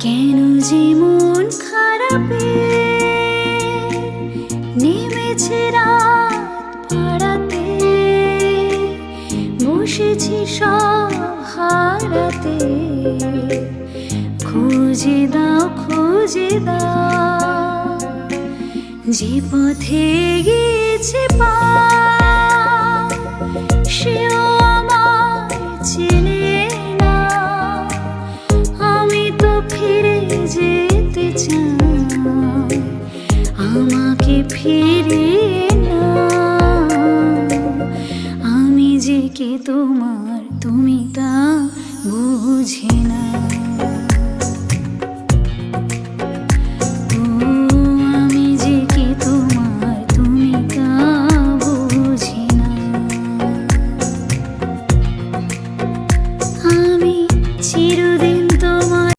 কেন যে মন খারাপে নেমেছে রাত পাড়াতে, বসেছি সব হারাতে। খুঁজে দাও খুঁজে দাও, যে পথে গিয়েছে পা, সেও